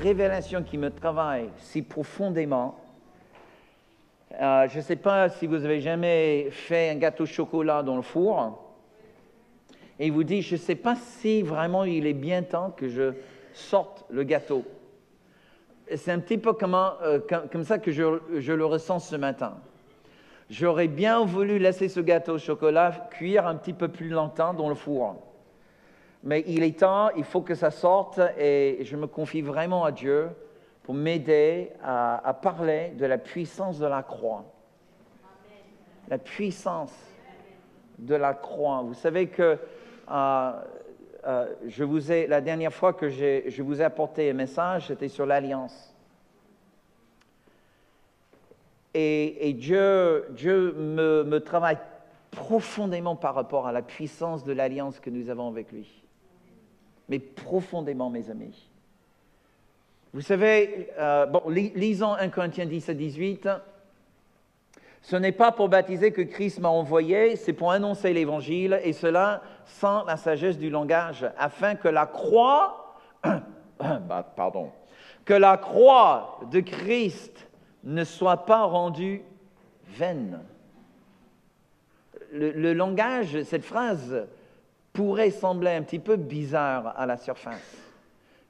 révélation qui me travaille si profondément. Je ne sais pas si vous avez jamais fait un gâteau au chocolat dans le four. Et il vous dit, je ne sais pas si vraiment il est bien temps que je sorte le gâteau. C'est un petit peu comme ça que je le ressens ce matin. J'aurais bien voulu laisser ce gâteau au chocolat cuire un petit peu plus longtemps dans le four. Mais il est temps, il faut que ça sorte et je me confie vraiment à Dieu pour m'aider à parler de la puissance de la croix. La puissance de la croix. Vous savez que la dernière fois que je vous ai apporté un message, c'était sur l'Alliance. Et Dieu me travaille profondément par rapport à la puissance de l'alliance que nous avons avec lui. Mais profondément, mes amis. Vous savez, lisons 1 Corinthiens 10 à 18. Ce n'est pas pour baptiser que Christ m'a envoyé, c'est pour annoncer l'Évangile, et cela sans la sagesse du langage, afin que la croix, que la croix de Christ ne soit pas rendue vaine. Le langage, cette phrase, pourrait sembler un petit peu bizarre à la surface.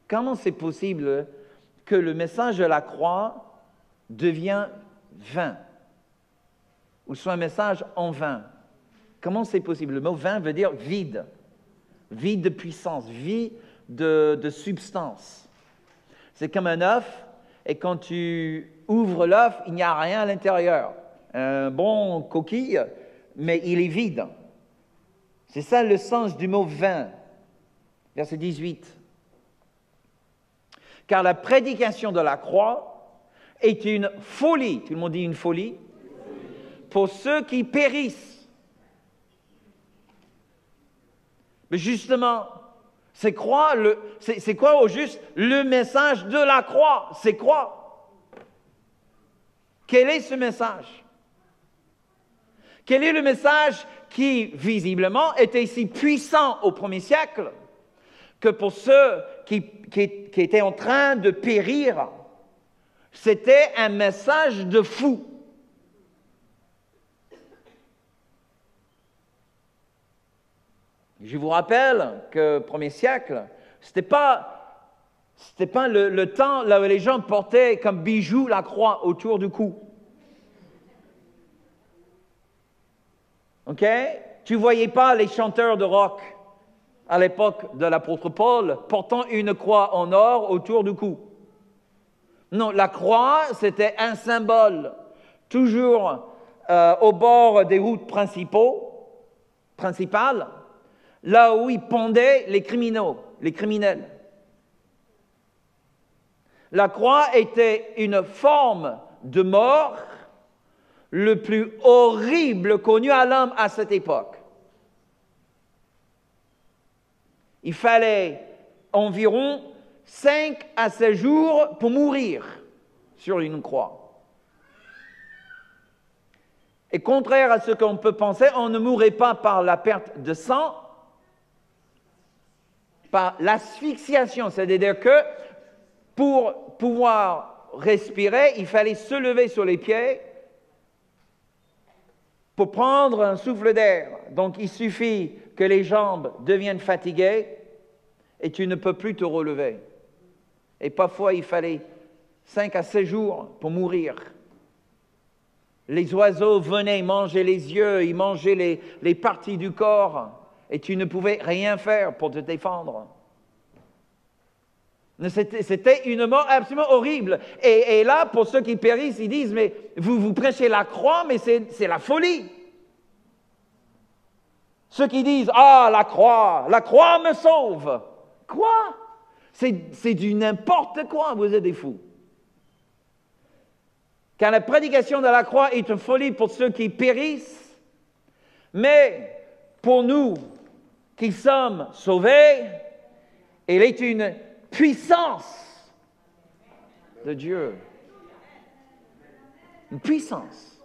Comment c'est possible que le message de la croix devient vain, ou soit un message en vain? Comment c'est possible? Le mot vain veut dire vide, vide de puissance, vide de substance. C'est comme un œuf, et quand tu ouvres l'œuf, il n'y a rien à l'intérieur. Un bon coquille, mais il est vide. C'est ça le sens du mot vain. Verset 18. Car la prédication de la croix est une folie. Tout le monde dit une folie? Pour ceux qui périssent. Mais justement, c'est quoi au juste le message de la croix? C'est quoi? Quel est ce message? Quel est le message qui, visiblement, était si puissant au premier siècle que pour ceux qui étaient en train de périr, c'était un message de fou. Je vous rappelle que premier siècle, c'était pas le temps là où les gens portaient comme bijou la croix autour du cou. OK? Tu ne voyais pas les chanteurs de rock à l'époque de l'apôtre Paul portant une croix en or autour du cou. Non, la croix, c'était un symbole, toujours au bord des routes principales, là où ils pendaient les criminels. La croix était une forme de mort le plus horrible connu à l'homme à cette époque. Il fallait environ 5 à 7 jours pour mourir sur une croix. Et contraire à ce qu'on peut penser, on ne mourrait pas par la perte de sang, par l'asphyxiation, c'est-à-dire que pour pouvoir respirer, il fallait se lever sur les pieds pour prendre un souffle d'air. Donc, il suffit que les jambes deviennent fatiguées et tu ne peux plus te relever. Et parfois, il fallait 5 à 7 jours pour mourir. Les oiseaux venaient manger les yeux, ils mangeaient les parties du corps et tu ne pouvais rien faire pour te défendre. C'était une mort absolument horrible. Et là, pour ceux qui périssent, ils disent, mais vous prêchez la croix, mais c'est la folie. Ceux qui disent, la croix me sauve. Quoi? C'est du n'importe quoi, vous êtes des fous. Car la prédication de la croix est une folie pour ceux qui périssent, mais pour nous qui sommes sauvés, elle est une puissance de Dieu. Une puissance.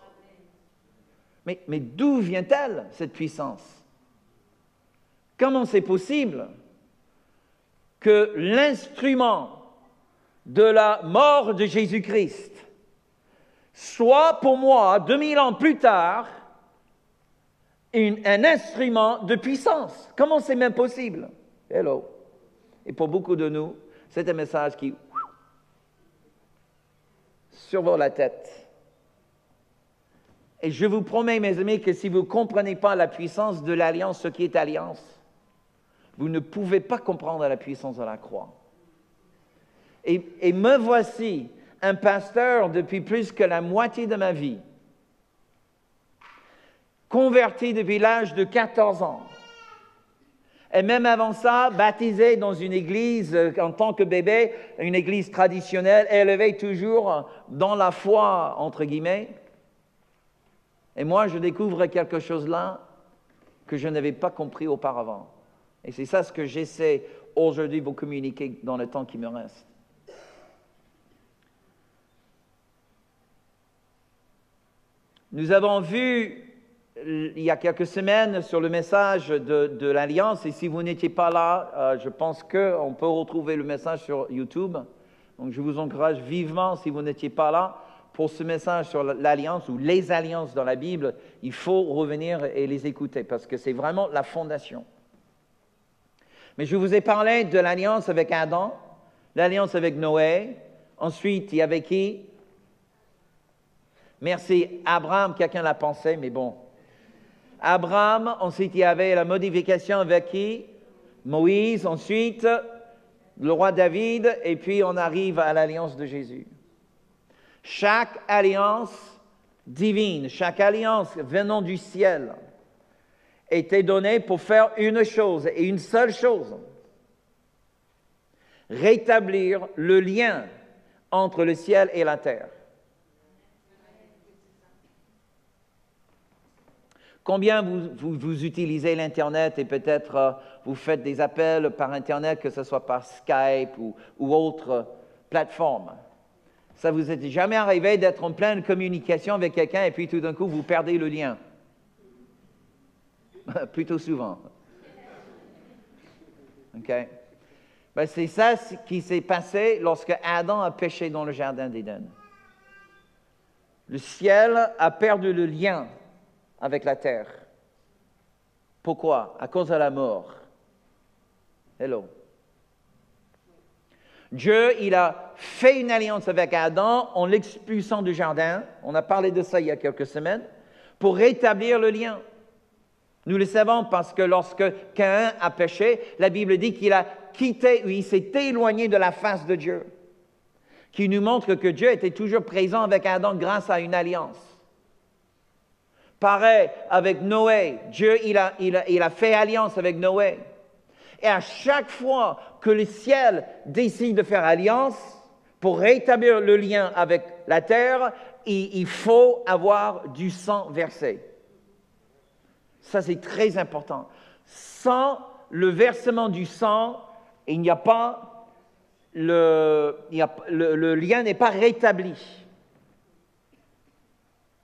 Mais d'où vient-elle, cette puissance? Comment c'est possible que l'instrument de la mort de Jésus-Christ soit pour moi, 2000 ans plus tard, un instrument de puissance. Comment c'est même possible? Hello. Et pour beaucoup de nous, c'est un message qui survole la tête. Et je vous promets, mes amis, que si vous ne comprenez pas la puissance de l'alliance, ce qui est alliance, vous ne pouvez pas comprendre la puissance de la croix. Et me voici, un pasteur depuis plus que la moitié de ma vie, converti depuis l'âge de 14 ans. Et même avant ça, baptisé dans une église en tant que bébé, une église traditionnelle, élevé toujours dans la foi, entre guillemets. Et moi, je découvre quelque chose là que je n'avais pas compris auparavant. Et c'est ça ce que j'essaie aujourd'hui de vous communiquer dans le temps qui me reste. Nous avons vu il y a quelques semaines sur le message de l'Alliance, et si vous n'étiez pas là, je pense qu'on peut retrouver le message sur YouTube. Donc je vous encourage vivement, si vous n'étiez pas là, pour ce message sur l'Alliance ou les alliances dans la Bible, il faut revenir et les écouter parce que c'est vraiment la fondation. Mais je vous ai parlé de l'Alliance avec Adam, l'Alliance avec Noé, ensuite il y avait qui? Merci, Abraham, quelqu'un l'a pensé, mais bon. Abraham, ensuite il y avait la modification avec qui? Moïse, ensuite le roi David, et puis on arrive à l'alliance de Jésus. Chaque alliance divine, chaque alliance venant du ciel était donnée pour faire une chose et une seule chose. Rétablir le lien entre le ciel et la terre. Combien vous utilisez l'Internet et peut-être vous faites des appels par Internet, que ce soit par Skype ou autre plateforme? Ça vous est jamais arrivé d'être en pleine communication avec quelqu'un et puis tout d'un coup vous perdez le lien? Plutôt souvent. OK? Ben, c'est ça qui s'est passé lorsque Adam a péché dans le jardin d'Éden. Le ciel a perdu le lien avec la terre. Pourquoi? À cause de la mort. Hello. Dieu, il a fait une alliance avec Adam en l'expulsant du jardin. On a parlé de ça il y a quelques semaines. Pour rétablir le lien. Nous le savons parce que lorsque Caïn a péché, la Bible dit qu'il a quitté, ou il s'est éloigné de la face de Dieu. Qui nous montre que Dieu était toujours présent avec Adam grâce à une alliance. Pareil avec Noé. Dieu, il a fait alliance avec Noé. Et à chaque fois que le ciel décide de faire alliance, pour rétablir le lien avec la terre, il faut avoir du sang versé. Ça, c'est très important. Sans le versement du sang, il n'y a pas le lien n'est pas rétabli.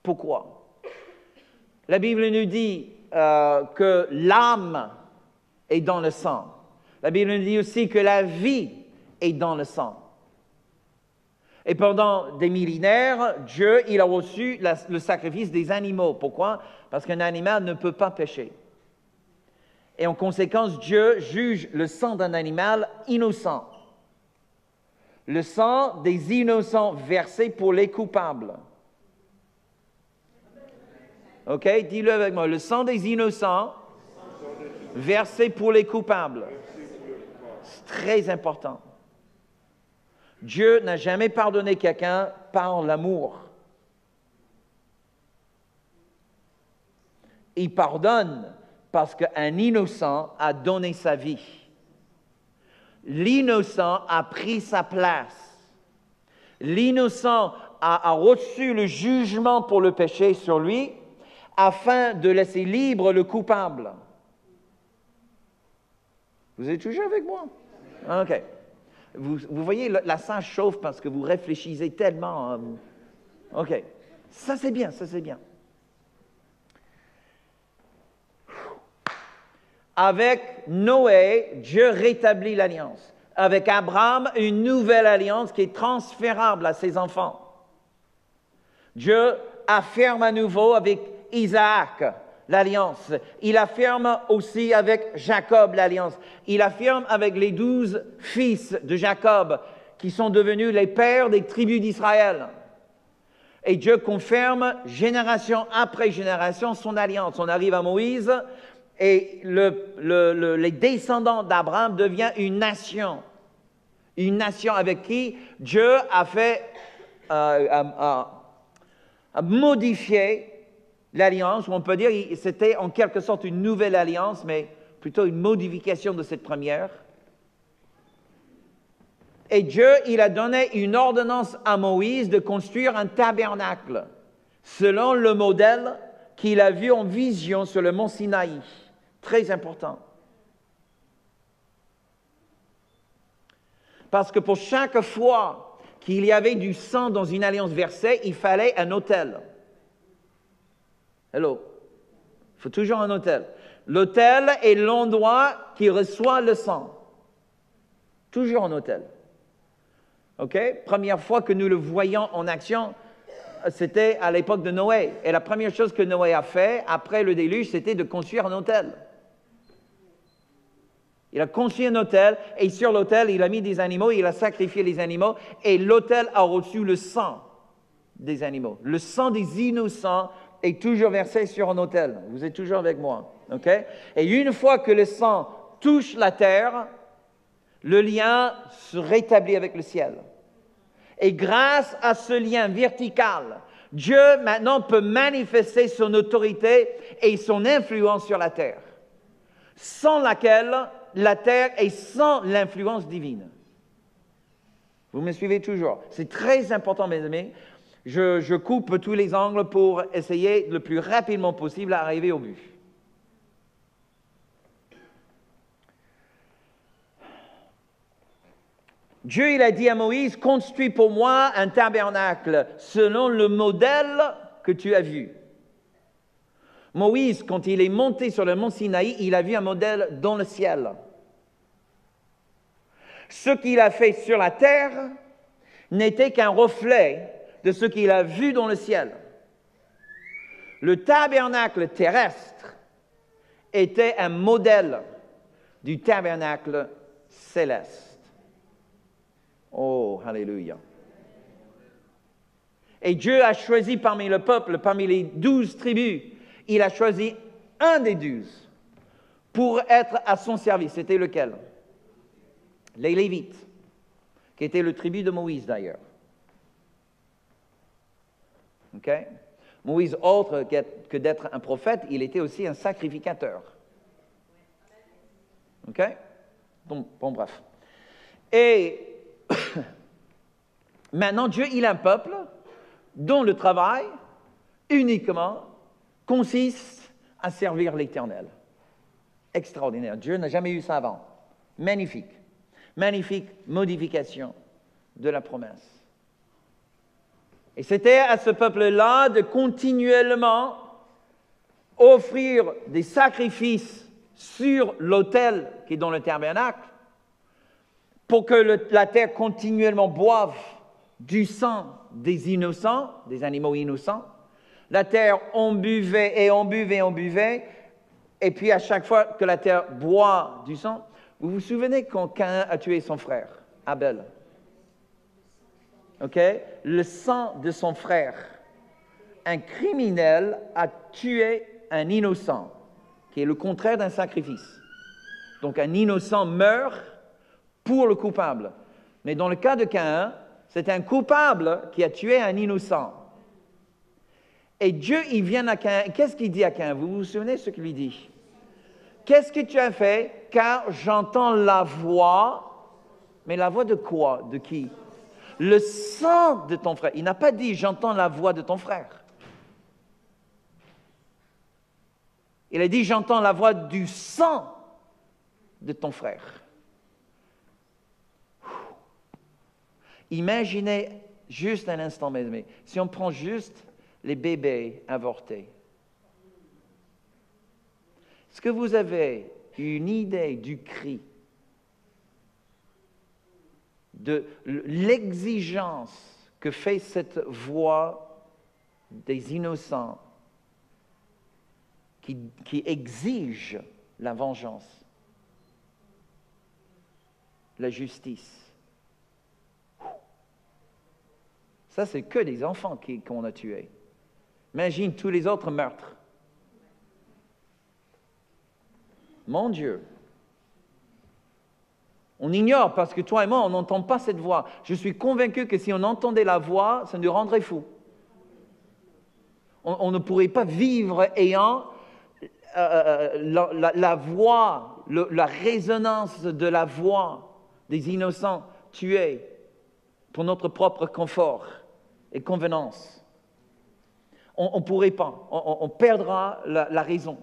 Pourquoi? La Bible nous dit que l'âme est dans le sang. La Bible nous dit aussi que la vie est dans le sang. Et pendant des millénaires, Dieu, il a reçu le sacrifice des animaux. Pourquoi? Parce qu'un animal ne peut pas pécher. Et en conséquence, Dieu juge le sang d'un animal innocent. Le sang des innocents versé pour les coupables. OK? Dis-le avec moi. Le sang des innocents versé pour les coupables. C'est très important. Dieu n'a jamais pardonné quelqu'un par l'amour. Il pardonne parce qu'un innocent a donné sa vie. L'innocent a pris sa place. L'innocent a reçu le jugement pour le péché sur lui afin de laisser libre le coupable. Vous êtes toujours avec moi? OK. Vous voyez, la salle chauffe parce que vous réfléchissez tellement. OK. Ça, c'est bien, ça, c'est bien. Avec Noé, Dieu rétablit l'alliance. avec Abraham une nouvelle alliance qui est transférable à ses enfants. Dieu affirme à nouveau avec Isaac l'alliance. Il affirme aussi avec Jacob l'alliance. Il affirme avec les 12 fils de Jacob qui sont devenus les pères des tribus d'Israël. Et Dieu confirme génération après génération son alliance. On arrive à Moïse et les descendants d'Abraham deviennent une nation. Une nation avec qui Dieu a fait, a modifié l'alliance, ou on peut dire que c'était en quelque sorte une nouvelle alliance, mais plutôt une modification de cette première. Et Dieu, il a donné une ordonnance à Moïse de construire un tabernacle, selon le modèle qu'il a vu en vision sur le mont Sinaï. Très important. Parce que pour chaque fois qu'il y avait du sang dans une alliance versée, il fallait un autel. Hello. Il faut toujours un autel. L'autel est l'endroit qui reçoit le sang. Toujours un autel. OK? Première fois que nous le voyons en action, c'était à l'époque de Noé. Et la première chose que Noé a fait après le déluge, c'était de construire un autel. Il a construit un autel et sur l'autel, il a mis des animaux, il a sacrifié les animaux et l'autel a reçu le sang des animaux. Le sang des innocents est toujours versé sur un autel. Vous êtes toujours avec moi, ok? Et une fois que le sang touche la terre, le lien se rétablit avec le ciel. Et grâce à ce lien vertical, Dieu maintenant peut manifester son autorité et son influence sur la terre, sans laquelle la terre est sans l'influence divine. Vous me suivez toujours? C'est très important, mes amis. Je coupe tous les angles pour essayer le plus rapidement possible d'arriver au but. Dieu, il a dit à Moïse, construis pour moi un tabernacle selon le modèle que tu as vu. Moïse, quand il est monté sur le mont Sinaï, il a vu un modèle dans le ciel. Ce qu'il a fait sur la terre n'était qu'un reflet de ce qu'il a vu dans le ciel. Le tabernacle terrestre était un modèle du tabernacle céleste. Oh, alléluia. Et Dieu a choisi parmi le peuple, parmi les 12 tribus, il a choisi un des 12 pour être à son service. C'était lequel? Les Lévites, qui était le tribu de Moïse d'ailleurs. OK? Moïse, autre que d'être un prophète, il était aussi un sacrificateur. OK? Donc, bon, bref. Et maintenant, Dieu, il a un peuple dont le travail uniquement consiste à servir l'Éternel. Extraordinaire. Dieu n'a jamais eu ça avant. Magnifique. Magnifique modification de la promesse. Et c'était à ce peuple-là de continuellement offrir des sacrifices sur l'autel qui est dans le tabernacle pour que la terre continuellement boive du sang des innocents, des animaux innocents. La terre en buvait et en buvait et en buvait. Et puis à chaque fois que la terre boit du sang, vous vous souvenez quand Caïn a tué son frère, Abel? OK? Le sang de son frère. Un criminel a tué un innocent, qui est le contraire d'un sacrifice. Donc un innocent meurt pour le coupable. Mais dans le cas de Caïn, c'est un coupable qui a tué un innocent. Et Dieu, il vient à Caïn. Qu'est-ce qu'il dit à Caïn? Vous vous souvenez ce qu'il lui dit? Qu'est-ce que tu as fait? Car j'entends la voix. Mais la voix de quoi? De qui? Le sang de ton frère. Il n'a pas dit « j'entends la voix de ton frère ». Il a dit « j'entends la voix du sang de ton frère ». Imaginez juste un instant, mes amis, si on prend juste les bébés avortés. Est-ce que vous avez une idée du cri de l'exigence que fait cette voix des innocents qui exige la vengeance, la justice. Ça, c'est que des enfants qu'on a tués. Imagine tous les autres meurtres. Mon Dieu. On ignore parce que toi et moi, on n'entend pas cette voix. Je suis convaincu que si on entendait la voix, ça nous rendrait fous. On ne pourrait pas vivre ayant la voix, la résonance de la voix des innocents tués pour notre propre confort et convenance. On ne pourrait pas. On perdra la raison.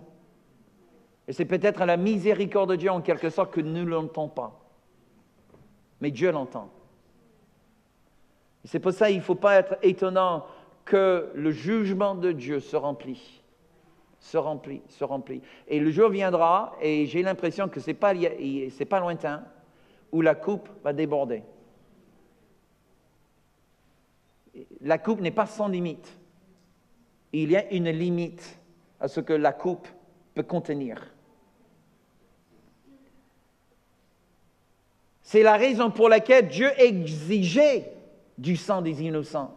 Et c'est peut-être la miséricorde de Dieu en quelque sorte que nous ne l'entendons pas. Mais Dieu l'entend. Et c'est pour ça qu'il ne faut pas être étonnant que le jugement de Dieu se remplit. Se remplit. Et le jour viendra, et j'ai l'impression que ce n'est pas lointain, où la coupe va déborder. La coupe n'est pas sans limite. Il y a une limite à ce que la coupe peut contenir. C'est la raison pour laquelle Dieu exigeait du sang des innocents.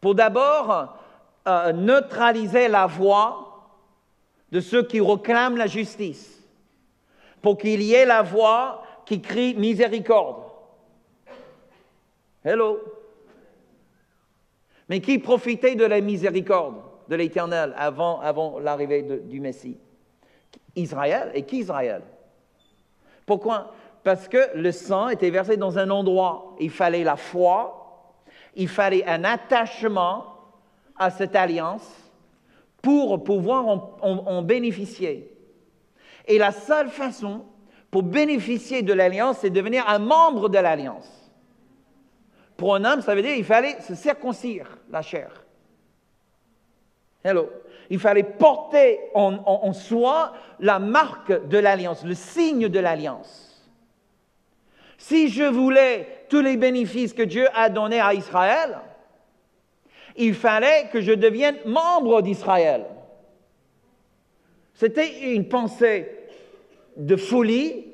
Pour d'abord neutraliser la voix de ceux qui réclament la justice. Pour qu'il y ait la voix qui crie miséricorde. Hello. Mais qui profitait de la miséricorde de l'Éternel avant l'arrivée du Messie? Israël. Et qui Israël? Pourquoi? Parce que le sang était versé dans un endroit. Il fallait la foi, il fallait un attachement à cette alliance pour pouvoir en bénéficier. Et la seule façon pour bénéficier de l'alliance, c'est de devenir un membre de l'alliance. Pour un homme, ça veut dire qu'il fallait se circoncire la chair. Hello. Il fallait porter en soi la marque de l'alliance, le signe de l'alliance. Si je voulais tous les bénéfices que Dieu a donnés à Israël, il fallait que je devienne membre d'Israël. C'était une pensée de folie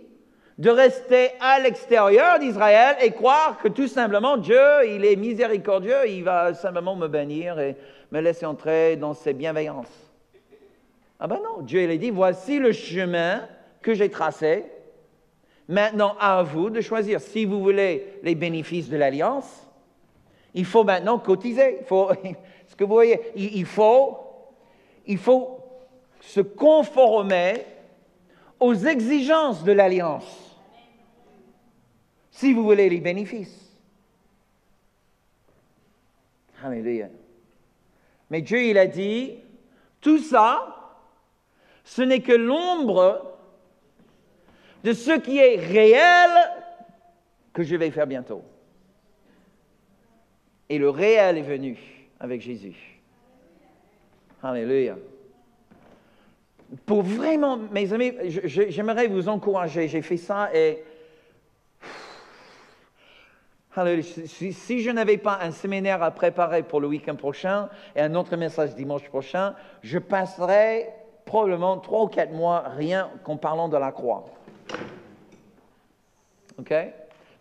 de rester à l'extérieur d'Israël et croire que tout simplement Dieu, il est miséricordieux, il va simplement me bénir et me laisser entrer dans ses bienveillances. Ah ben non, Dieu il a dit, voici le chemin que j'ai tracé. Maintenant, à vous de choisir. Si vous voulez les bénéfices de l'Alliance, il faut maintenant cotiser. Ce que vous voyez, il faut se conformer aux exigences de l'Alliance. Si vous voulez les bénéfices. Alléluia. Mais Dieu, il a dit, tout ça, ce n'est que l'ombre de ce qui est réel que je vais faire bientôt. Et le réel est venu avec Jésus. Alléluia. Pour vraiment, mes amis, j'aimerais vous encourager. J'ai fait ça et... Alléluia. Si je n'avais pas un séminaire à préparer pour le week-end prochain et un autre message dimanche prochain, je passerais probablement 3 ou 4 mois rien qu'en parlant de la croix. OK?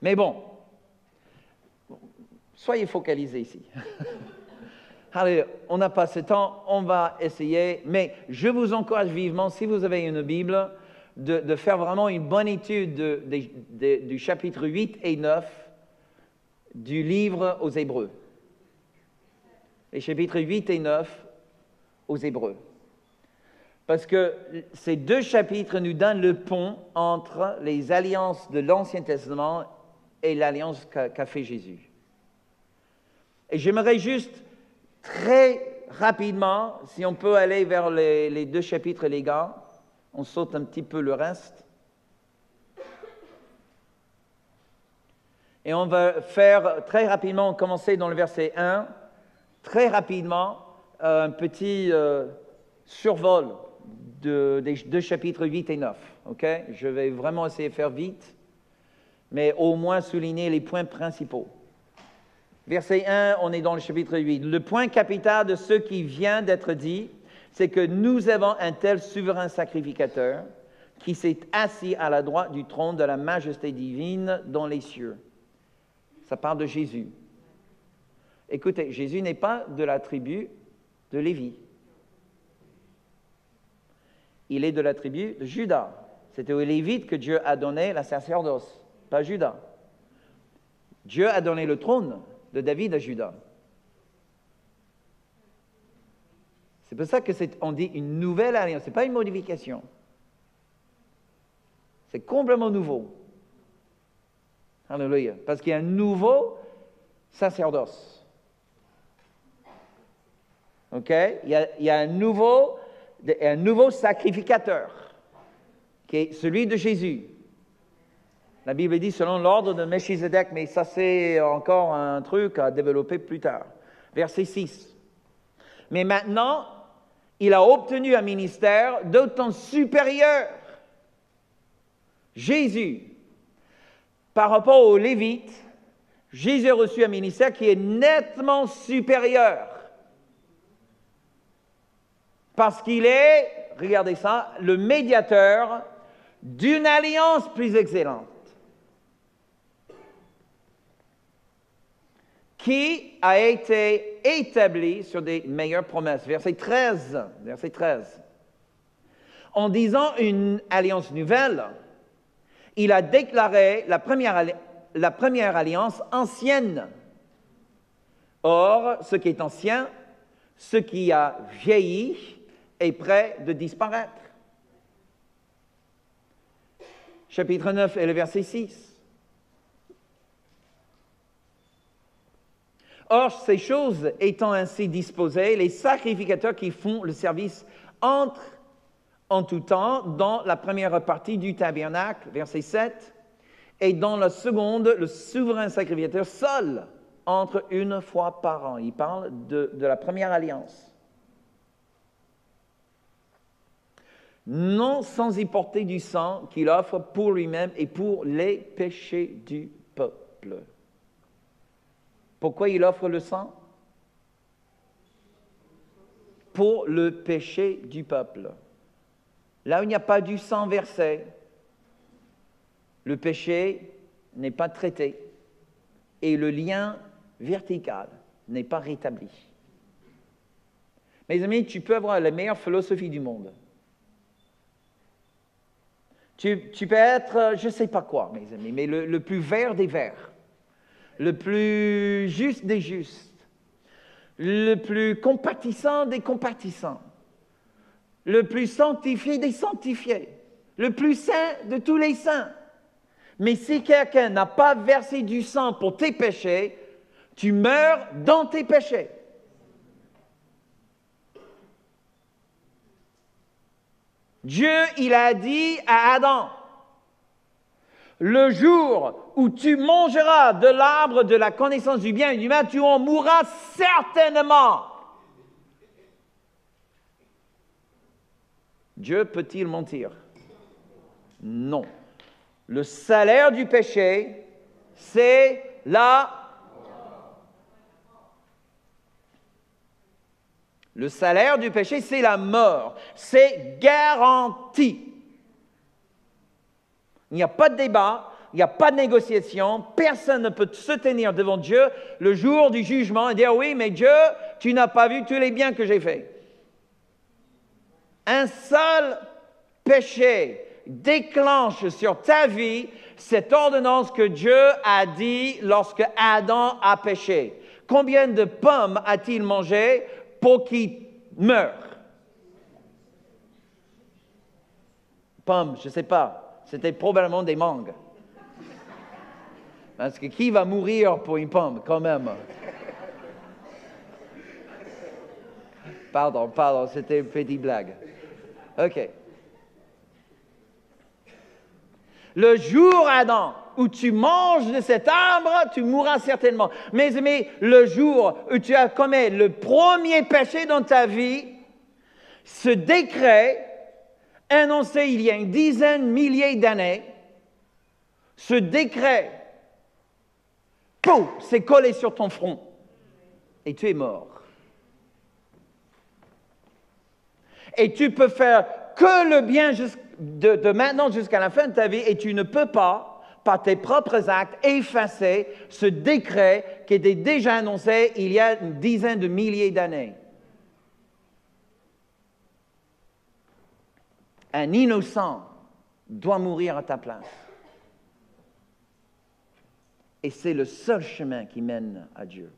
Mais bon, soyez focalisés ici. Allez, on n'a pas ce temps, on va essayer, mais je vous encourage vivement, si vous avez une Bible, de faire vraiment une bonne étude du chapitre 8 et 9 du livre aux Hébreux. Les chapitres 8 et 9 aux Hébreux. Parce que ces 2 chapitres nous donnent le pont entre les alliances de l'Ancien Testament et l'alliance qu'a fait Jésus. Et j'aimerais juste très rapidement, si on peut aller vers les 2 chapitres, les gars, on saute un petit peu le reste. Et on va faire très rapidement, commencer dans le verset 1, très rapidement, un petit survol des 2 chapitres 8 et 9. Okay? Je vais vraiment essayer de faire vite. mais au moins souligner les points principaux. Verset 1, on est dans le chapitre 8. Le point capital de ce qui vient d'être dit, c'est que nous avons un tel souverain sacrificateur qui s'est assis à la droite du trône de la majesté divine dans les cieux. Ça parle de Jésus. Écoutez, Jésus n'est pas de la tribu de Lévi. Il est de la tribu de Juda. C'était aux Lévites que Dieu a donné la sacerdoce, pas Juda. Dieu a donné le trône de David à Juda. C'est pour ça qu'on dit une nouvelle alliance. Ce n'est pas une modification. C'est complètement nouveau. Alléluia. Parce qu'il y a un nouveau sacerdoce. OK? Il y a un nouveau sacrificateur, qui est celui de Jésus. La Bible dit selon l'ordre de Melchizedek, mais ça c'est encore un truc à développer plus tard. Verset 6. Mais maintenant, il a obtenu un ministère d'autant supérieur. Jésus, par rapport aux Lévites, Jésus a reçu un ministère qui est nettement supérieur. Parce qu'il est, regardez ça, le médiateur d'une alliance plus excellente, qui a été établie sur des meilleures promesses. Verset 13. En disant une alliance nouvelle, il a déclaré la première alliance ancienne. Or, ce qui est ancien, ce qui a vieilli, est prêt de disparaître. Chapitre 9 et le verset 6. Or, ces choses étant ainsi disposées, les sacrificateurs qui font le service entrent en tout temps dans la première partie du tabernacle, verset 7, et dans la seconde, le souverain sacrificateur seul entre une fois par an. Il parle de la première alliance. Non sans y porter du sang qu'il offre pour lui-même et pour les péchés du peuple. Pourquoi il offre le sang? Pour le péché du peuple. Là où il n'y a pas du sang versé, le péché n'est pas traité et le lien vertical n'est pas rétabli. Mes amis, tu peux avoir la meilleure philosophie du monde. Tu peux être, je ne sais pas quoi, mes amis, mais le plus vert des verts, le plus juste des justes, le plus compatissant des compatissants, le plus sanctifié des sanctifiés, le plus saint de tous les saints. Mais si quelqu'un n'a pas versé du sang pour tes péchés, tu meurs dans tes péchés. Dieu, il a dit à Adam, le jour où tu mangeras de l'arbre de la connaissance du bien et du mal, tu en mourras certainement. Dieu peut-il mentir? Non. Le salaire du péché, c'est la... Le salaire du péché, c'est la mort. C'est garanti. Il n'y a pas de débat, il n'y a pas de négociation. Personne ne peut se tenir devant Dieu le jour du jugement et dire « Oui, mais Dieu, tu n'as pas vu tous les biens que j'ai faits. » Un seul péché déclenche sur ta vie cette ordonnance que Dieu a dit lorsque Adam a péché. Combien de pommes a-t-il mangé pour qu'il meure? Pommes, je ne sais pas. C'était probablement des mangues. Parce que qui va mourir pour une pomme, quand même? Pardon, c'était une petite blague. OK. Le jour, Adam, où tu manges de cet arbre, tu mourras certainement. Mes amis, le jour où tu as commis le premier péché dans ta vie, ce décret annoncé il y a une dizaine, milliers d'années, ce décret, pouf, c'est collé sur ton front. Et tu es mort. Et tu peux faire que le bien de maintenant jusqu'à la fin de ta vie, et tu ne peux pas, par tes propres actes, effacer ce décret qui était déjà annoncé il y a une dizaine de milliers d'années. Un innocent doit mourir à ta place. Et c'est le seul chemin qui mène à Dieu.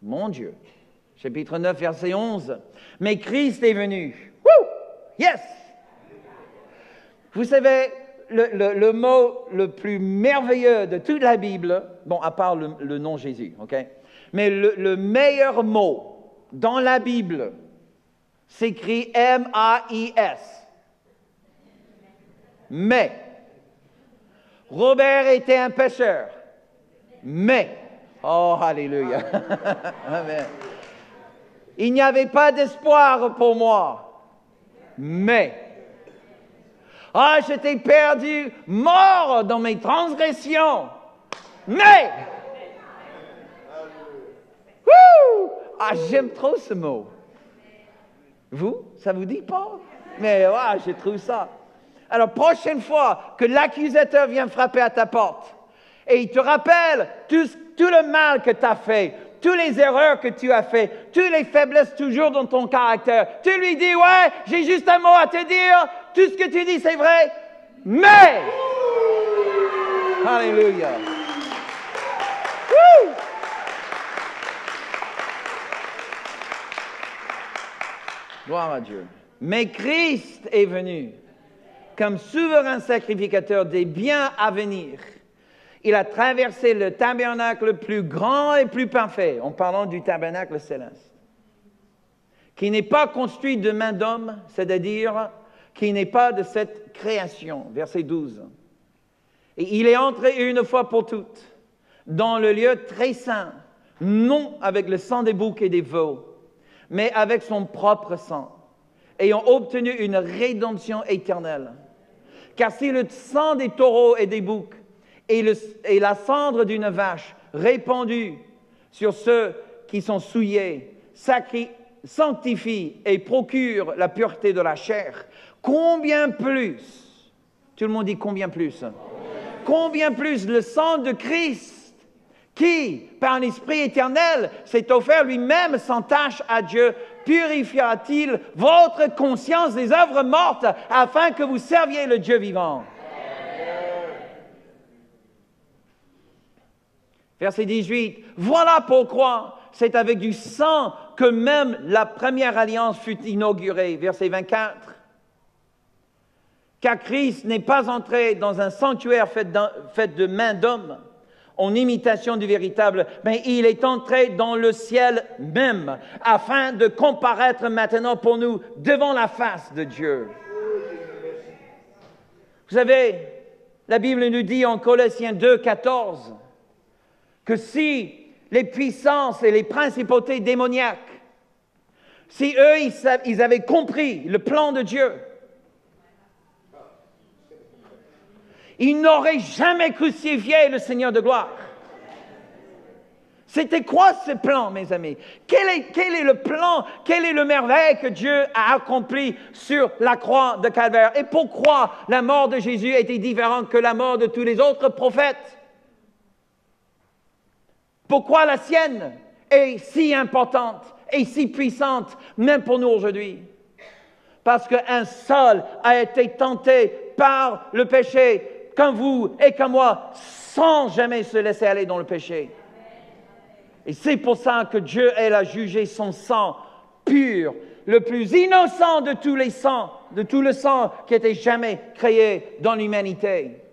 Mon Dieu. Chapitre 9, verset 11. Mais Christ est venu. Woo! Yes! Vous savez, le mot le plus merveilleux de toute la Bible, bon, à part le nom Jésus, ok? Mais le meilleur mot dans la Bible s'écrit M-A-I-S. Mais. Robert était un pécheur. Mais. Oh, alléluia. Amen. Il n'y avait pas d'espoir pour moi. Mais. Ah, j'étais perdu, mort dans mes transgressions. Mais. Wouh! Ah, j'aime trop ce mot. Vous, ça vous dit pas? Mais ouais, je trouve ça. Alors, prochaine fois que l'accusateur vient frapper à ta porte et il te rappelle tout le mal que tu as fait, toutes les erreurs que tu as fait, toutes les faiblesses toujours dans ton caractère, tu lui dis, ouais, j'ai juste un mot à te dire, tout ce que tu dis c'est vrai, mais... Alléluia. Woo! Gloire à Dieu. Mais Christ est venu comme souverain sacrificateur des biens à venir. Il a traversé le tabernacle le plus grand et plus parfait, en parlant du tabernacle céleste, qui n'est pas construit de main d'homme, c'est-à-dire qui n'est pas de cette création. Verset 12. Et il est entré une fois pour toutes dans le lieu très saint, non avec le sang des boucs et des veaux, mais avec son propre sang, ayant obtenu une rédemption éternelle. Car si le sang des taureaux et des boucs et la cendre d'une vache répandue sur ceux qui sont souillés sanctifie et procure la pureté de la chair, combien plus, tout le monde dit combien plus, combien plus le sang de Christ, qui, par un esprit éternel, s'est offert lui-même sans tâche à Dieu, purifiera-t-il votre conscience des œuvres mortes afin que vous serviez le Dieu vivant? Verset 18. Voilà pourquoi c'est avec du sang que même la première alliance fut inaugurée. Verset 24. Car Christ n'est pas entré dans un sanctuaire fait de main d'homme, en imitation du véritable, mais il est entré dans le ciel même, afin de comparaître maintenant pour nous devant la face de Dieu. Vous savez, la Bible nous dit en Colossiens 2, 14, que si les puissances et les principautés démoniaques, si eux, ils avaient compris le plan de Dieu, ils n'auraient jamais crucifié le Seigneur de gloire. C'était quoi ce plan, mes amis? Quel est le plan, quel est le merveille que Dieu a accompli sur la croix de Calvaire? Et pourquoi la mort de Jésus était différente que la mort de tous les autres prophètes? Pourquoi la sienne est si importante et si puissante, même pour nous aujourd'hui? Parce qu'un seul a été tenté par le péché, comme vous et comme moi, sans jamais se laisser aller dans le péché. Et c'est pour ça que Dieu a jugé son sang pur, le plus innocent de tous les sangs, de tout le sang qui ait jamais créé dans l'humanité.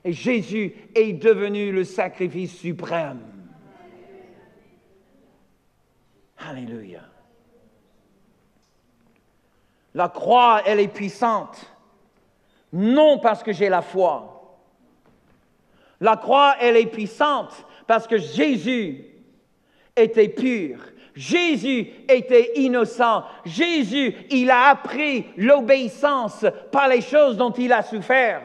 Et Jésus est devenu le sacrifice suprême. Alléluia. La croix, elle est puissante. Non parce que j'ai la foi. La croix, elle est puissante parce que Jésus était pur, Jésus était innocent. Jésus, il a appris l'obéissance par les choses dont il a souffert.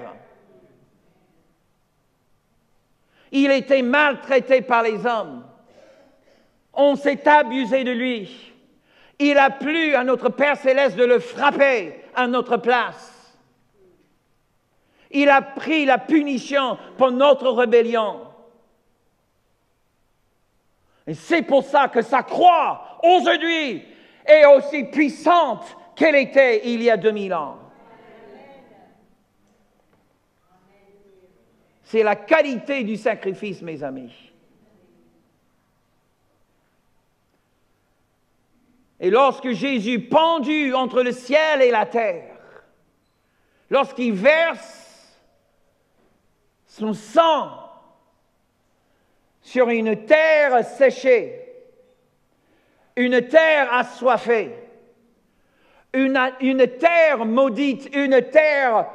Il était maltraité par les hommes. On s'est abusé de lui. Il a plu à notre Père Céleste de le frapper à notre place. Il a pris la punition pour notre rébellion. Et c'est pour ça que sa croix, aujourd'hui, est aussi puissante qu'elle était il y a 2000 ans. C'est la qualité du sacrifice, mes amis. Et lorsque Jésus, pendu entre le ciel et la terre, lorsqu'il verse son sang sur une terre séchée, une terre assoiffée, une terre maudite, une terre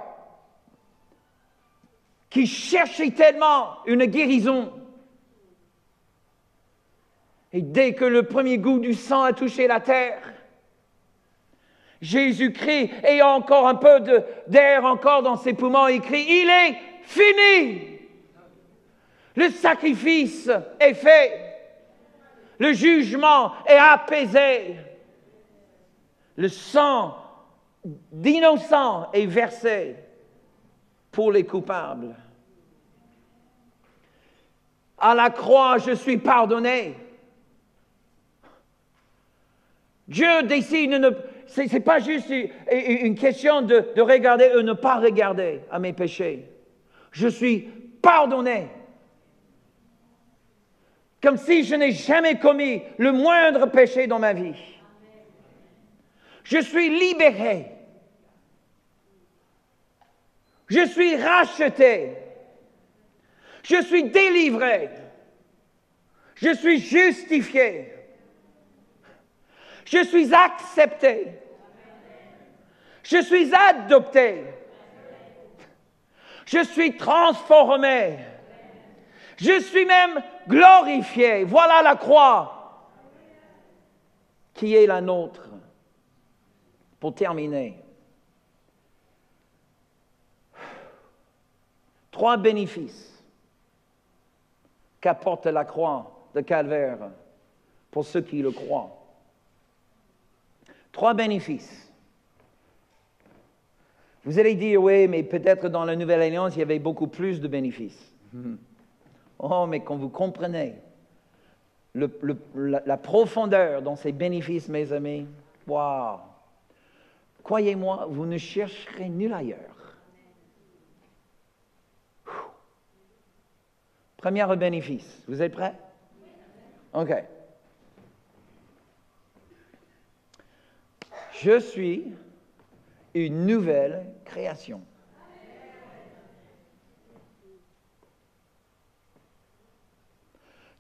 qui cherchait tellement une guérison. Et dès que le premier goût du sang a touché la terre, Jésus-Christ, ayant encore un peu d'air encore dans ses poumons, il crie, « Il est fini !» Le sacrifice est fait. Le jugement est apaisé. Le sang d'innocents est versé pour les coupables. À la croix, je suis pardonné. Dieu décide, ce n'est pas juste une question de regarder ou ne pas regarder à mes péchés. Je suis pardonné. Comme si je n'ai jamais commis le moindre péché dans ma vie. Je suis libéré. Je suis racheté. Je suis délivré. Je suis justifié. Je suis accepté. Je suis adopté. Je suis transformé. Je suis même glorifié. Voilà la croix qui est la nôtre. Pour terminer, 3 bénéfices qu'apporte la croix de Calvaire pour ceux qui le croient. 3 bénéfices. Vous allez dire, oui, mais peut-être dans la Nouvelle Alliance, il y avait beaucoup plus de bénéfices. Oh, mais quand vous comprenez la profondeur dans ces bénéfices, mes amis, waouh! Croyez-moi, vous ne chercherez nulle ailleurs. Premier bénéfice. Vous êtes prêts? OK. Je suis une nouvelle création.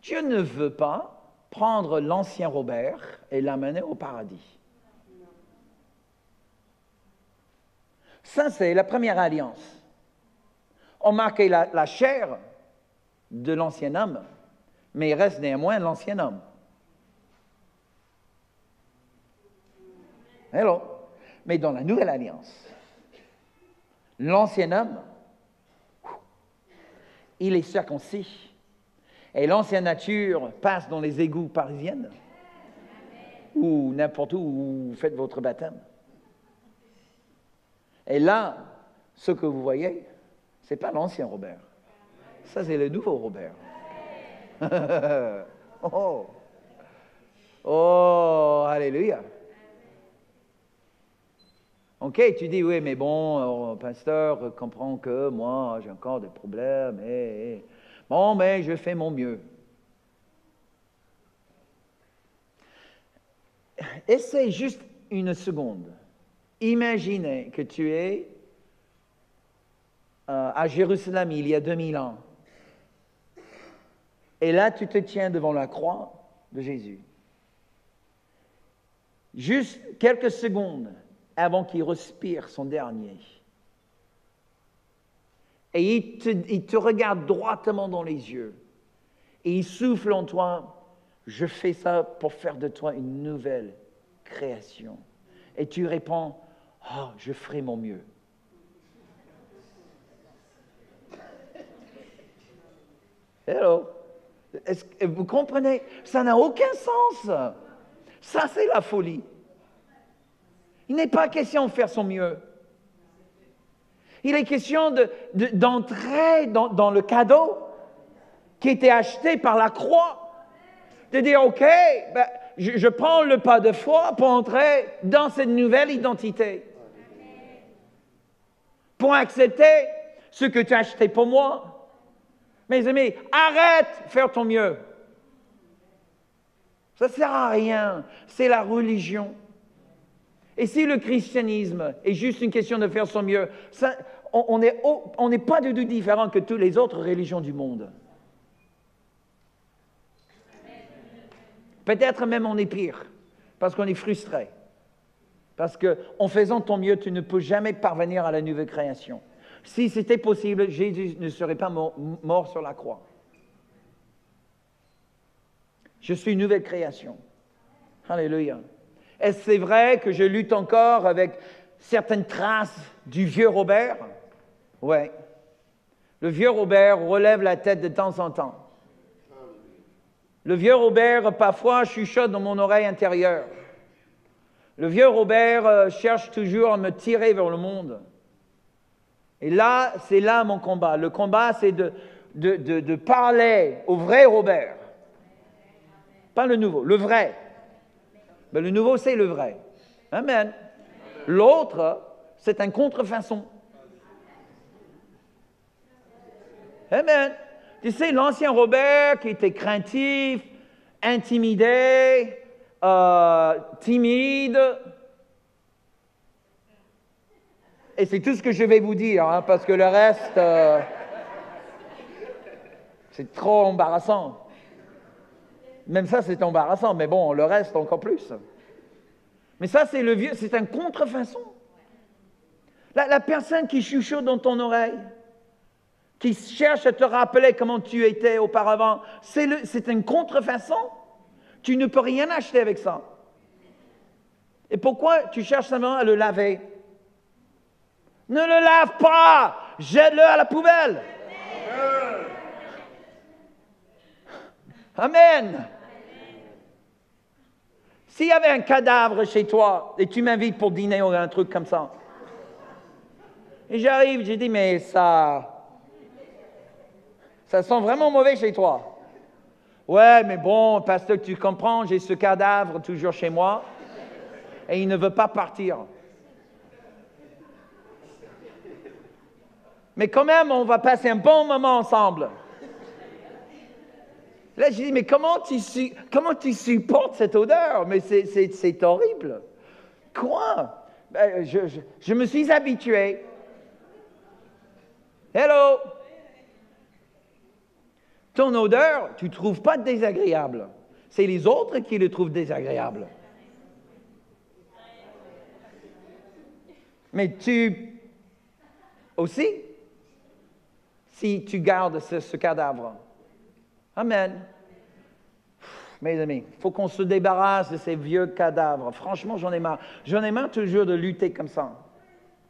Dieu ne veut pas prendre l'ancien Robert et l'amener au paradis. Ça, c'est la première alliance. On marquait la chair de l'ancien homme, mais il reste néanmoins l'ancien homme. Hello. Mais dans la nouvelle alliance, l'ancien homme, il est circoncis. Et l'ancienne nature passe dans les égouts parisiennes ou n'importe où vous faites votre baptême. Et là, ce que vous voyez, ce n'est pas l'ancien Robert. Ça, c'est le nouveau Robert. Oh, oh, alléluia. Ok, tu dis, oui, mais bon, pasteur, comprends que moi, j'ai encore des problèmes. Bon, mais je fais mon mieux. Essaye juste une seconde. Imaginez que tu es à Jérusalem il y a 2000 ans. Et là, tu te tiens devant la croix de Jésus. Juste quelques secondes avant qu'il respire son dernier. Et il te regarde droitement dans les yeux. Et il souffle en toi je fais ça pour faire de toi une nouvelle création. Et tu réponds, oh, je ferai mon mieux. Hello. Vous comprenez? Ça n'a aucun sens. Ça, c'est la folie. Il n'est pas question de faire son mieux. Il est question d'entrer dans le cadeau qui était acheté par la croix. De dire, OK, ben, je prends le pas de foi pour entrer dans cette nouvelle identité. Pour accepter ce que tu as acheté pour moi. Mes amis, arrête de faire ton mieux. Ça ne sert à rien. C'est la religion. Et si le christianisme est juste une question de faire son mieux, ça, on n'est pas du tout différent que toutes les autres religions du monde. Peut-être même on est pire, parce qu'on est frustré. Parce qu'en faisant ton mieux, tu ne peux jamais parvenir à la nouvelle création. Si c'était possible, Jésus ne serait pas mort sur la croix. Je suis une nouvelle création. Alléluia. Est-ce c'est vrai que je lutte encore avec certaines traces du vieux Robert? Oui. Le vieux Robert relève la tête de temps en temps. Le vieux Robert, parfois, chuchote dans mon oreille intérieure. Le vieux Robert cherche toujours à me tirer vers le monde. Et là, c'est là mon combat. Le combat, c'est de parler au vrai Robert. Pas le nouveau, le vrai. Mais le nouveau, c'est le vrai. Amen. L'autre, c'est un contrefaçon. Amen. Tu sais, l'ancien Robert qui était craintif, intimidé, timide. Et c'est tout ce que je vais vous dire, hein, parce que le reste, c'est trop embarrassant. Même ça, c'est embarrassant, mais bon, le reste, encore plus. Mais ça, c'est le vieux, c'est un contrefaçon. La personne qui chuchote dans ton oreille, qui cherche à te rappeler comment tu étais auparavant, c'est une contrefaçon. Tu ne peux rien acheter avec ça. Et pourquoi tu cherches seulement à le laver? Ne le lave pas! Jette-le à la poubelle! Amen! S'il y avait un cadavre chez toi et tu m'invites pour dîner ou un truc comme ça, et j'arrive, j'ai dit, mais ça sent vraiment mauvais chez toi. Ouais, mais bon, pasteur, tu comprends, j'ai ce cadavre toujours chez moi et il ne veut pas partir. Mais quand même, on va passer un bon moment ensemble. Là, je dis, mais comment tu supportes cette odeur? Mais c'est horrible. Quoi? Ben, je me suis habitué. Hello? Ton odeur, tu ne trouves pas désagréable. C'est les autres qui le trouvent désagréable. Mais tu aussi, si tu gardes ce cadavre. Amen. Mes amis, il faut qu'on se débarrasse de ces vieux cadavres. Franchement, j'en ai marre. J'en ai marre toujours de lutter comme ça.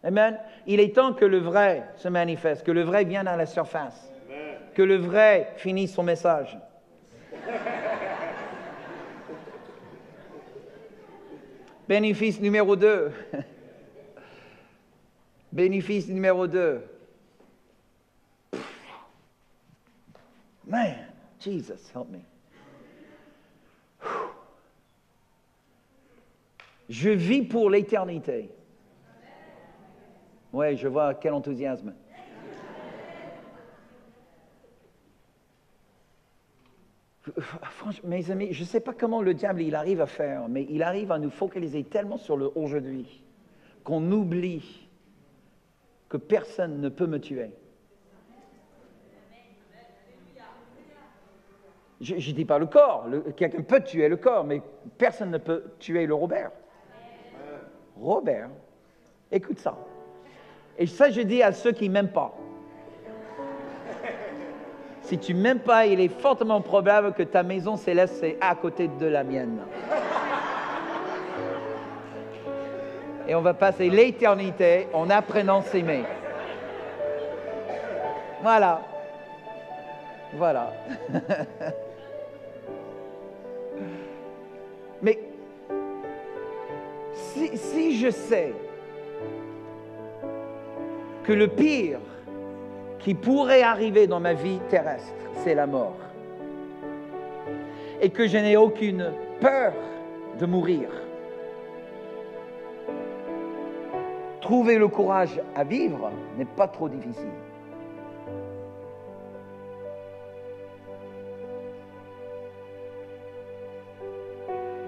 Amen. Il est temps que le vrai se manifeste, que le vrai vienne à la surface, Amen. Que le vrai finisse son message. Bénéfice numéro 2. Bénéfice numéro 2. Man, Jesus, help me. Je vis pour l'éternité. Oui, je vois quel enthousiasme. Franchement, mes amis, je ne sais pas comment le diable il arrive à faire, mais il arrive à nous focaliser tellement sur le aujourd'hui qu'on oublie que personne ne peut me tuer. Je ne dis pas le corps, quelqu'un peut tuer le corps, mais personne ne peut tuer le Robert. Robert, écoute ça. Et ça, je dis à ceux qui ne m'aiment pas. Si tu m'aimes pas, il est fortement probable que ta maison céleste est à côté de la mienne. Et on va passer l'éternité en apprenant à s'aimer. Voilà. Voilà. Mais si je sais que le pire qui pourrait arriver dans ma vie terrestre, c'est la mort, et que je n'ai aucune peur de mourir, trouver le courage à vivre n'est pas trop difficile.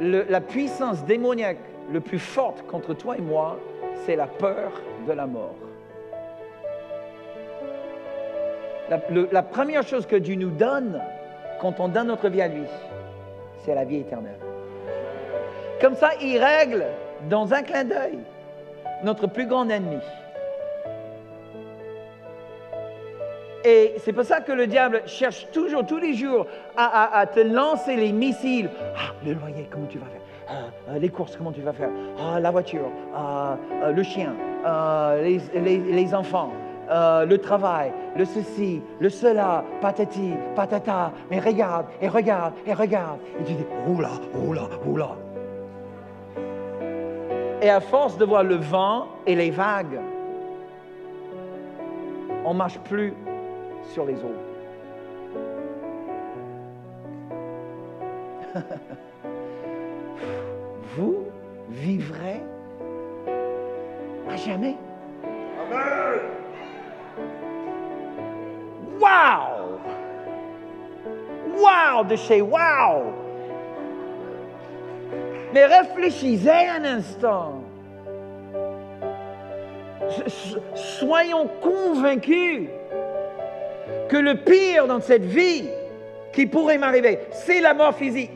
La puissance démoniaque le plus forte contre toi et moi, c'est la peur de la mort. La première chose que Dieu nous donne quand on donne notre vie à lui, c'est la vie éternelle. Comme ça, il règle dans un clin d'œil notre plus grand ennemi. Et c'est pour ça que le diable cherche toujours, tous les jours, à te lancer les missiles. Ah, le loyer, comment tu vas faire? Les courses, comment tu vas faire? La voiture, le chien, les enfants, le travail, le ceci, le cela, patati, patata. Mais regarde, et regarde, et regarde. Et tu dis, oula, oula, oula. Et à force de voir le vent et les vagues, on ne marche plus sur les eaux. Vous vivrez à jamais. Amen. Wow! Wow de chez wow! Mais réfléchissez un instant. Soyons convaincus que le pire dans cette vie qui pourrait m'arriver, c'est la mort physique.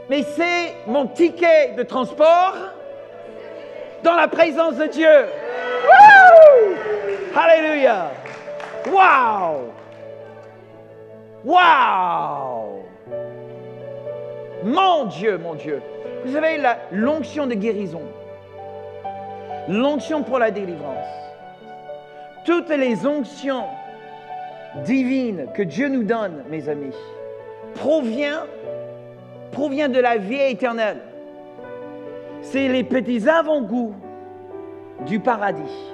Mais c'est mon ticket de transport dans la présence de Dieu. Woo! Alléluia! Wow! Wow! Mon Dieu, mon Dieu. Vous savez, l'onction de guérison, l'onction pour la délivrance, toutes les onctions divines que Dieu nous donne, mes amis, provient de la vie éternelle. C'est les petits avant-goûts du paradis.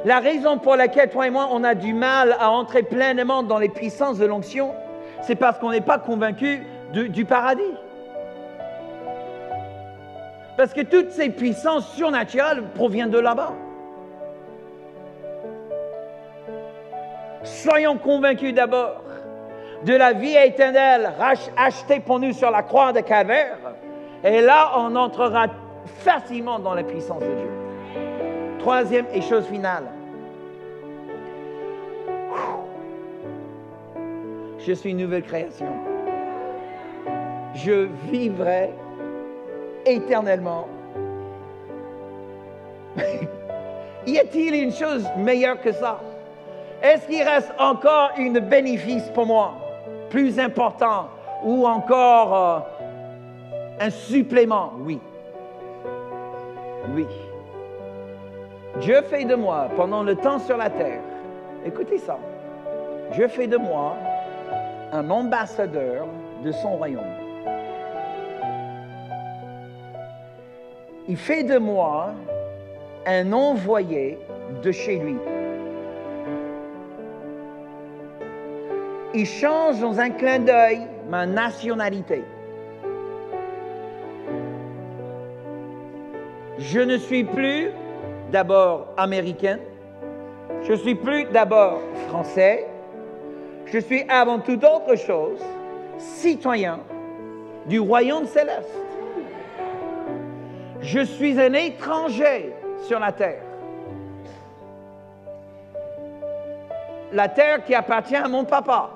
La raison pour laquelle toi et moi, on a du mal à entrer pleinement dans les puissances de l'onction, c'est parce qu'on n'est pas convaincu du paradis. Parce que toutes ces puissances surnaturelles proviennent de là-bas. Soyons convaincus d'abord de la vie éternelle achetée pour nous sur la croix de Calvaire. Et là, on entrera facilement dans la puissance de Dieu. Troisième et chose finale. Je suis une nouvelle création. Je vivrai éternellement. Y a-t-il une chose meilleure que ça? Est-ce qu'il reste encore un bénéfice pour moi, plus important, ou encore un supplément? Oui. Oui. Dieu fait de moi, pendant le temps sur la terre, écoutez ça, Dieu fait de moi un ambassadeur de son royaume. Il fait de moi un envoyé de chez lui. Il change dans un clin d'œil ma nationalité. Je ne suis plus d'abord américain, je ne suis plus d'abord français, je suis avant toute autre chose citoyen du royaume céleste. Je suis un étranger sur la terre. La terre qui appartient à mon papa.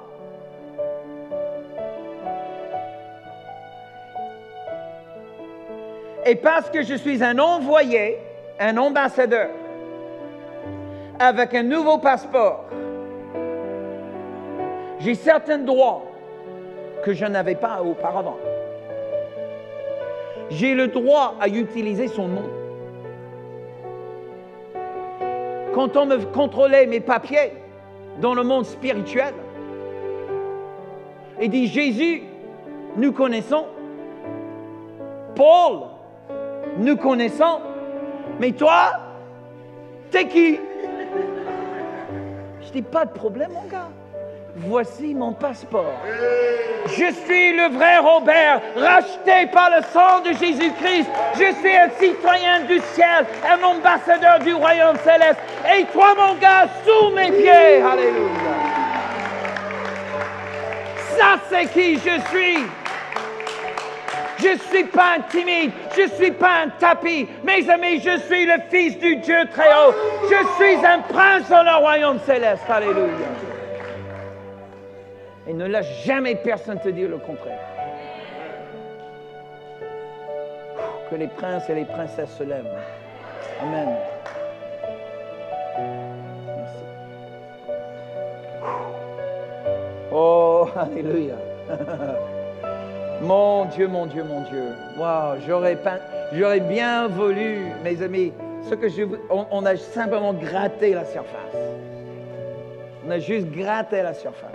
Et parce que je suis un envoyé, un ambassadeur, avec un nouveau passeport. J'ai certains droits que je n'avais pas auparavant. J'ai le droit à utiliser son nom. Quand on me contrôlait mes papiers dans le monde spirituel, il dit, Jésus, nous connaissons. Paul, nous connaissons. Mais toi, t'es qui? Je dis, pas de problème, mon gars. Voici mon passeport. Je suis le vrai Robert, racheté par le sang de Jésus-Christ. Je suis un citoyen du ciel, un ambassadeur du royaume céleste. Et toi, mon gars, sous mes pieds. Alléluia. Ça, c'est qui je suis. Je ne suis pas un timide, je ne suis pas un tapis. Mes amis, je suis le Fils du Dieu très haut. Je suis un prince dans le royaume céleste. Alléluia. Et ne laisse jamais personne te dire le contraire. Que les princes et les princesses se lèvent. Amen. Merci. Oh, alléluia. Mon Dieu, mon Dieu, mon Dieu. Wow, j'aurais bien voulu, mes amis, on a simplement gratté la surface. On a juste gratté la surface.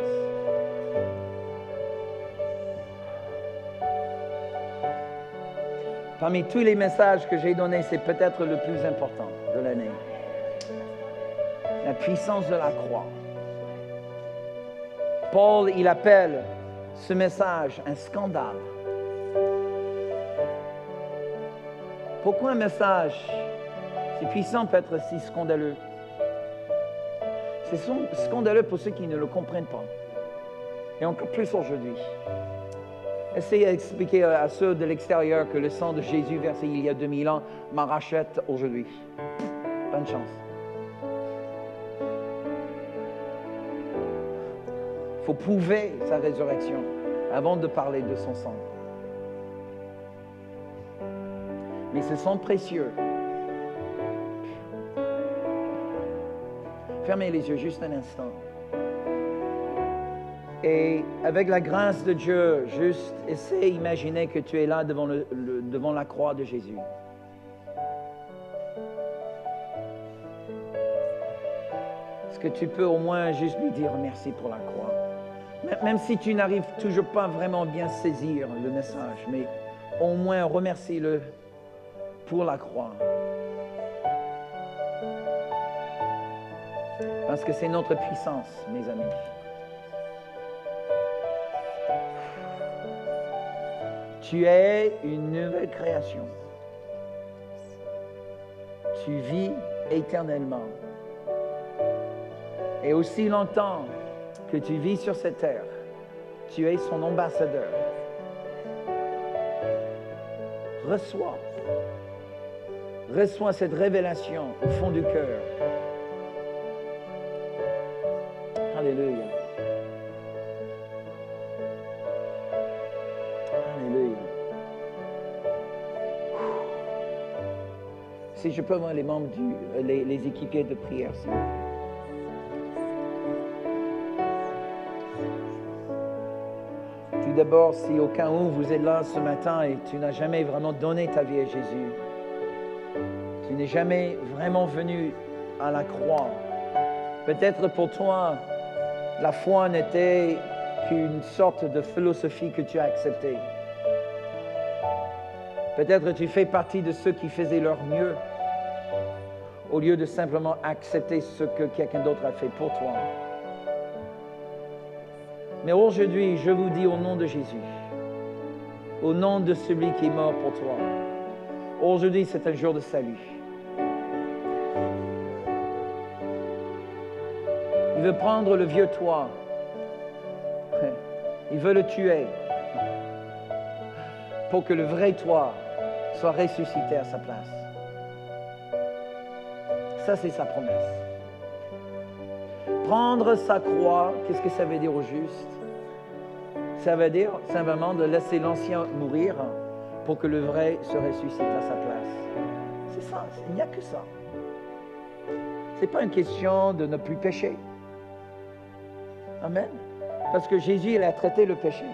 Parmi tous les messages que j'ai donnés, c'est peut-être le plus important de l'année. La puissance de la croix. Paul, il appelle ce message un scandale. Pourquoi un message si puissant peut être si scandaleux? C'est scandaleux pour ceux qui ne le comprennent pas. Et encore plus aujourd'hui. Essayez d'expliquer à ceux de l'extérieur que le sang de Jésus versé il y a 2000 ans m'en rachète aujourd'hui. Bonne chance. Il faut prouver sa résurrection avant de parler de son sang. Mais ce sang précieux. Fermez les yeux juste un instant. Et avec la grâce de Dieu, juste essaie d'imaginer que tu es là devant, devant la croix de Jésus. Est-ce que tu peux au moins juste lui dire merci pour la croix? Même si tu n'arrives toujours pas vraiment bien à saisir le message, mais au moins remercie-le pour la croix. Parce que c'est notre puissance, mes amis. Tu es une nouvelle création. Tu vis éternellement. Et aussi longtemps que tu vis sur cette terre, tu es son ambassadeur. Reçois cette révélation au fond du cœur. Alléluia. Alléluia. Si je peux voir les membres les équipiers de prière, s'il vous plaît. Tout d'abord, si au cas où vous êtes là ce matin et tu n'as jamais vraiment donné ta vie à Jésus, tu n'es jamais vraiment venu à la croix. Peut-être pour toi, la foi n'était qu'une sorte de philosophie que tu as acceptée. Peut-être tu fais partie de ceux qui faisaient leur mieux au lieu de simplement accepter ce que quelqu'un d'autre a fait pour toi. Mais aujourd'hui, je vous dis au nom de Jésus, au nom de celui qui est mort pour toi, aujourd'hui c'est un jour de salut. Il veut prendre le vieux toi, il veut le tuer pour que le vrai toi soit ressuscité à sa place. Ça, c'est sa promesse. Prendre sa croix, qu'est-ce que ça veut dire au juste? Ça veut dire simplement de laisser l'ancien mourir pour que le vrai se ressuscite à sa place. C'est ça, il n'y a que ça. Ce n'est pas une question de ne plus pécher. Amen. Parce que Jésus, il a traité le péché.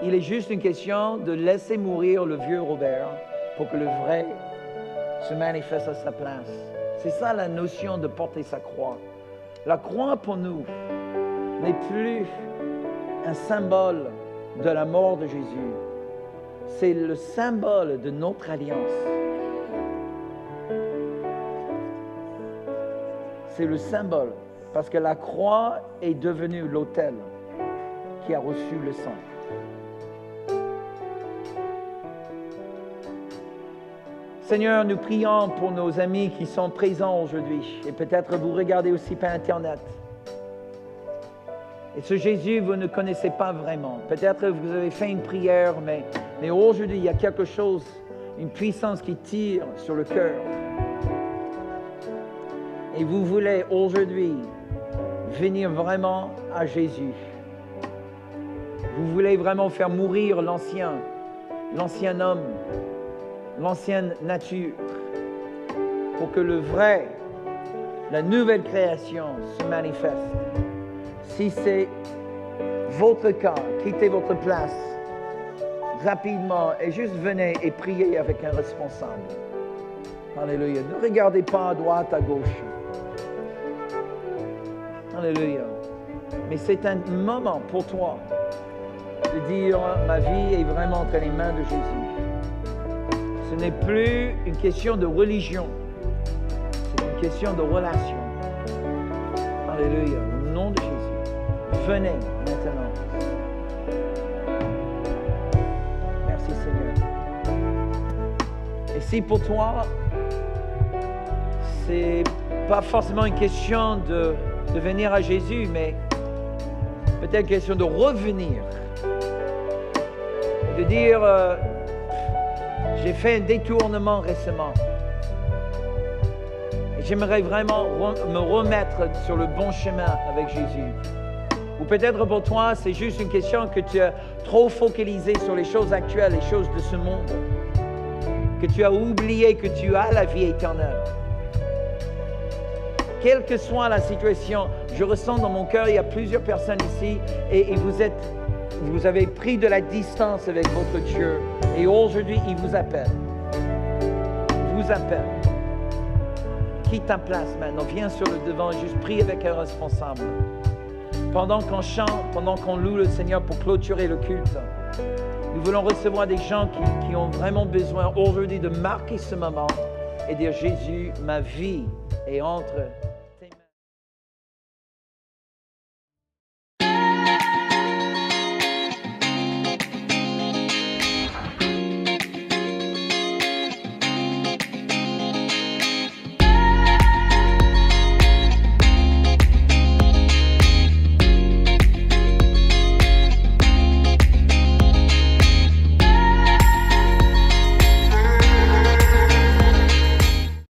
Il est juste une question de laisser mourir le vieux Robert pour que le vrai se manifeste à sa place. C'est ça la notion de porter sa croix. La croix pour nous n'est plus un symbole de la mort de Jésus. C'est le symbole de notre alliance. C'est le symbole, parce que la croix est devenue l'autel qui a reçu le sang. Seigneur, nous prions pour nos amis qui sont présents aujourd'hui. Et peut-être vous regardez aussi par Internet. Et ce Jésus, vous ne connaissez pas vraiment. Peut-être vous avez fait une prière, mais aujourd'hui, il y a quelque chose, une puissance qui tire sur le cœur. Et vous voulez aujourd'hui venir vraiment à Jésus. Vous voulez vraiment faire mourir l'ancien homme, l'ancienne nature, pour que le vrai, la nouvelle création se manifeste. Si c'est votre cas, quittez votre place rapidement et juste venez et priez avec un responsable. Alléluia. Ne regardez pas à droite, à gauche. Alléluia. Mais c'est un moment pour toi de dire, ma vie est vraiment entre les mains de Jésus. Ce n'est plus une question de religion. C'est une question de relation. Alléluia. Au nom de Jésus. Venez maintenant. Merci Seigneur. Et si pour toi, c'est pas forcément une question de venir à Jésus, mais peut-être une question de revenir. De dire, j'ai fait un détournement récemment. Et j'aimerais vraiment me remettre sur le bon chemin avec Jésus. Ou peut-être pour toi, c'est juste une question que tu as trop focalisé sur les choses actuelles, les choses de ce monde. Que tu as oublié que tu as la vie éternelle. Quelle que soit la situation, je ressens dans mon cœur, il y a plusieurs personnes ici et vous avez pris de la distance avec votre Dieu. Et aujourd'hui, il vous appelle. Il vous appelle. Quitte ta place maintenant, viens sur le devant et juste prie avec un responsable. Pendant qu'on chante, pendant qu'on loue le Seigneur pour clôturer le culte, nous voulons recevoir des gens qui ont vraiment besoin aujourd'hui de marquer ce moment et dire, Jésus, ma vie est entre